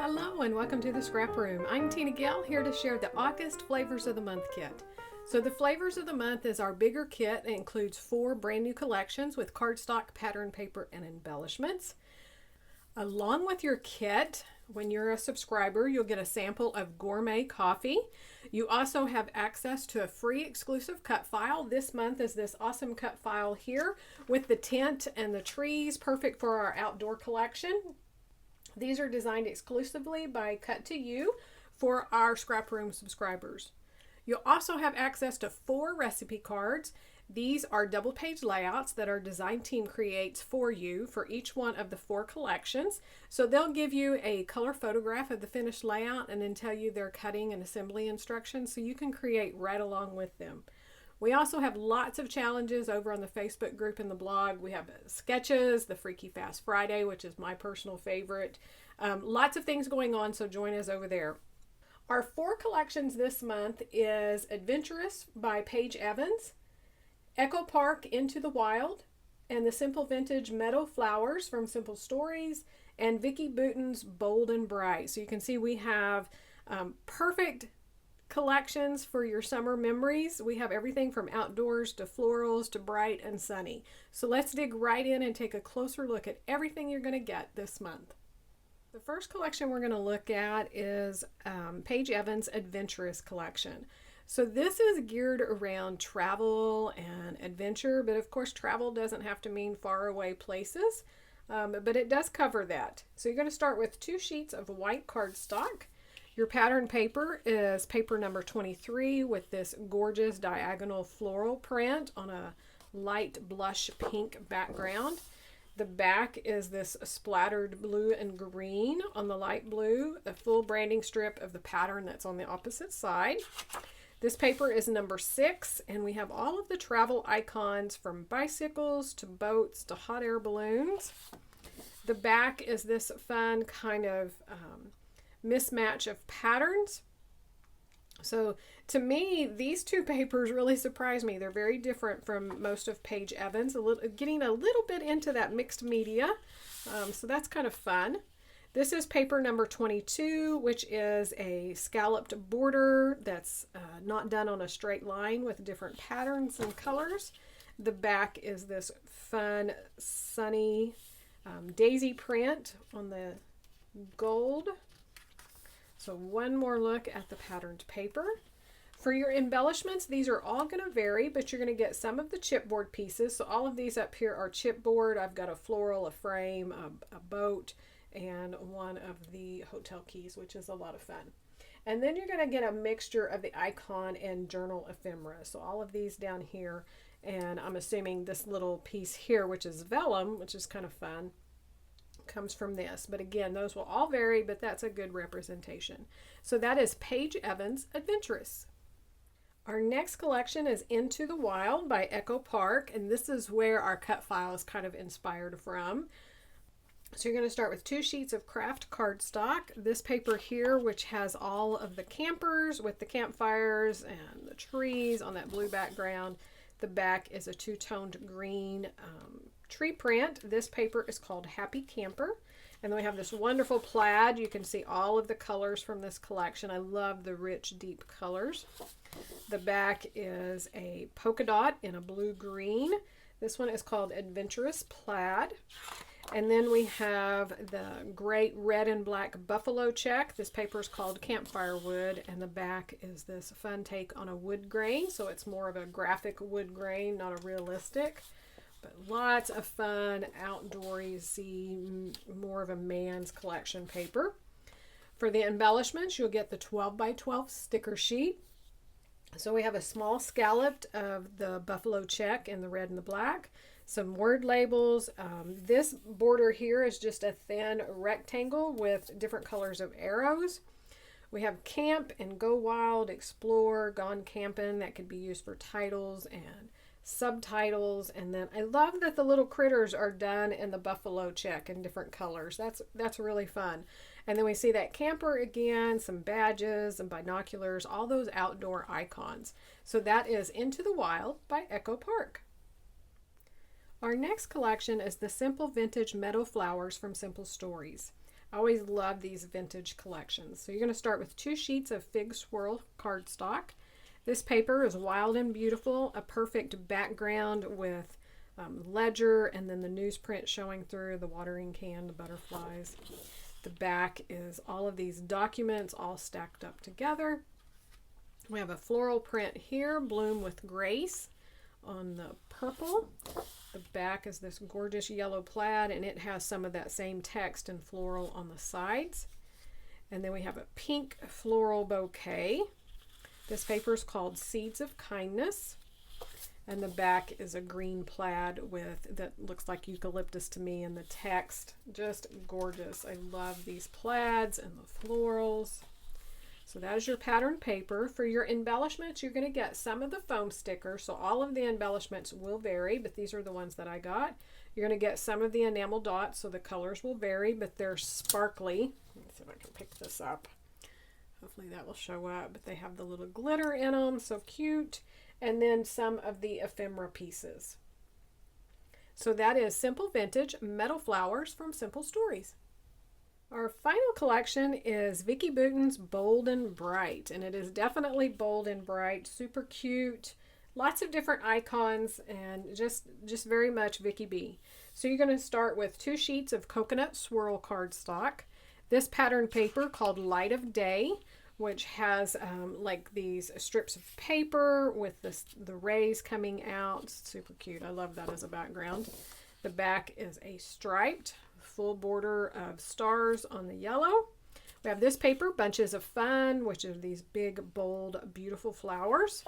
Hello and welcome to the Scrap Room. I'm Tina Gill, here to share the August Flavors of the Month kit. So the Flavors of the Month is our bigger kit. It includes 4 brand new collections with cardstock, pattern paper, and embellishments. Along with your kit, when you're a subscriber, you'll get a sample of gourmet coffee. You also have access to a free exclusive cut file. This month is this awesome cut file here with the tent and the trees, perfect for our outdoor collection. These are designed exclusively by Cut to You for our Scrap Room subscribers. You'll also have access to 4 recipe cards. These are double page layouts that our design team creates for you for each one of the 4 collections. So they'll give you a color photograph of the finished layout and then tell you their cutting and assembly instructions so you can create right along with them. We also have lots of challenges over on the Facebook group and the blog. We have sketches, the Freaky Fast Friday, which is my personal favorite. Lots of things going on, so join us over there. Our 4 collections this month is Adventurous by Paige Evans, Echo Park Into the Wild, and the Simple Vintage Meadow Flowers from Simple Stories, and Vicki Bouton's Bold and Bright. So you can see we have perfect collections for your summer memories. We have everything from outdoors to florals to bright and sunny. So let's dig right in and take a closer look at everything you're going to get this month. The first collection we're going to look at is Paige Evans' Adventurous collection. So this is geared around travel and adventure, but of course travel doesn't have to mean far away places, but it does cover that. So you're going to start with 2 sheets of white cardstock. Your pattern paper is paper number 23 with this gorgeous diagonal floral print on a light blush pink background. The back is this splattered blue and green on the light blue, a full branding strip of the pattern that's on the opposite side. This paper is number 6, and we have all of the travel icons from bicycles to boats to hot air balloons. The back is this fun kind of mismatch of patterns. So to me, these 2 papers really surprise me. They're very different from most of Paige Evans, getting a little bit into that mixed media. So that's kind of fun. This is paper number 22, which is a scalloped border that's not done on a straight line with different patterns and colors. The back is this fun, sunny daisy print on the gold. So one more look at the patterned paper. For your embellishments, these are all going to vary, but you're going to get some of the chipboard pieces. So all of these up here are chipboard. I've got a floral, a frame, a boat, and one of the hotel keys, which is a lot of fun. And then you're going to get a mixture of the icon and journal ephemera. So all of these down here, and I'm assuming this little piece here, which is vellum, which is kind of fun, comes from this. But again, those will all vary, but that's a good representation. So that is Paige Evans' Adventurous. Our next collection is Into the Wild by Echo Park, and this is where our cut file is kind of inspired from. So you're going to start with 2 sheets of craft cardstock. This paper here, which has all of the campers with the campfires and the trees on that blue background. The back is a 2-toned green tree print. This paper is called Happy Camper. And then we have this wonderful plaid. You can see all of the colors from this collection. I love the rich, deep colors. The back is a polka dot in a blue-green. This one is called Adventurous Plaid. And then we have the great red and black buffalo check. This paper is called Campfire Wood, and the back is this fun take on a wood grain. So it's more of a graphic wood grain, not a realistic. But lots of fun, outdoorsy, more of a man's collection paper. For the embellishments, you'll get the 12 by 12 sticker sheet. So we have a small scalloped of the buffalo check in the red and the black. Some word labels. This border here is just a thin rectangle with different colors of arrows. We have Camp and Go Wild, Explore, Gone Campin'. That could be used for titles and subtitles. And then I love that the little critters are done in the buffalo check in different colors. That's really fun. And then we see that camper again, some badges and binoculars, all those outdoor icons. So that is Into the Wild by Echo Park. Our next collection is the Simple Vintage Meadow Flowers from Simple Stories. I always love these vintage collections. So you're going to start with 2 sheets of Fig Swirl cardstock. This paper is wild and beautiful, a perfect background with ledger and then the newsprint showing through, the watering can, the butterflies. The back is all of these documents all stacked up together. We have a floral print here, Bloom with Grace, on the purple. The back is this gorgeous yellow plaid, and it has some of that same text and floral on the sides. And then we have a pink floral bouquet. This paper is called Seeds of Kindness. And the back is a green plaid with that looks like eucalyptus to me, and the text just gorgeous. I love these plaids and the florals. So that is your pattern paper. For your embellishments, you're going to get some of the foam stickers. So all of the embellishments will vary, but these are the ones that I got. You're going to get some of the enamel dots, so the colors will vary, but they're sparkly. Let me see if I can pick this up. Hopefully that will show up, but they have the little glitter in them, so cute. And then some of the ephemera pieces. So that is Simple Vintage Metal Flowers from Simple Stories. Our final collection is Vicki Boutin's Bold and Bright, and it is definitely bold and bright, super cute, lots of different icons, and just very much Vicki B. So you're going to start with 2 sheets of coconut swirl cardstock. This pattern paper called Light of Day, which has like these strips of paper with the rays coming out. Super cute. I love that as a background. The back is a striped full border of stars on the yellow. We have this paper, Bunches of Fun, which are these big, bold, beautiful flowers.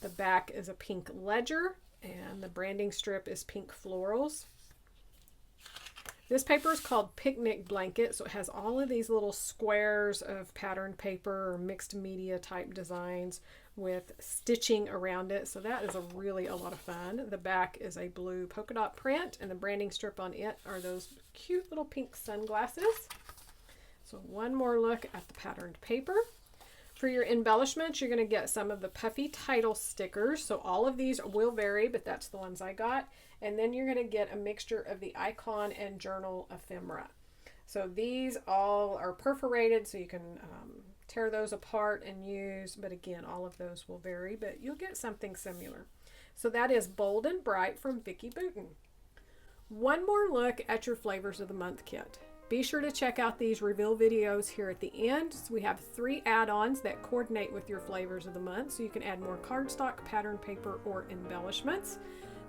The back is a pink ledger, and the branding strip is pink florals. This paper is called Picnic Blanket, so it has all of these little squares of patterned paper or mixed media type designs with stitching around it. So that is really a lot of fun. The back is a blue polka dot print, and the branding strip on it are those cute little pink sunglasses. So one more look at the patterned paper. For your embellishments, you're going to get some of the puffy title stickers. So all of these will vary, but that's the ones I got. And then you're going to get a mixture of the icon and journal ephemera. So these all are perforated, so you can tear those apart and use. But again, all of those will vary, but you'll get something similar. So that is Bold and Bright from Vicki Boutin. One more look at your Flavors of the Month kit. Be sure to check out these reveal videos here at the end. So we have 3 add-ons that coordinate with your Flavors of the Month, so you can add more cardstock, pattern paper, or embellishments.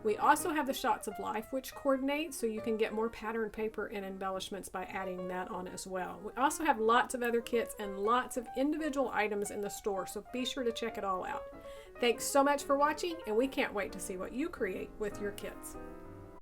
We also have the Shots of Life, which coordinate, so you can get more pattern paper and embellishments by adding that on as well. We also have lots of other kits and lots of individual items in the store, so be sure to check it all out. Thanks so much for watching, and we can't wait to see what you create with your kits.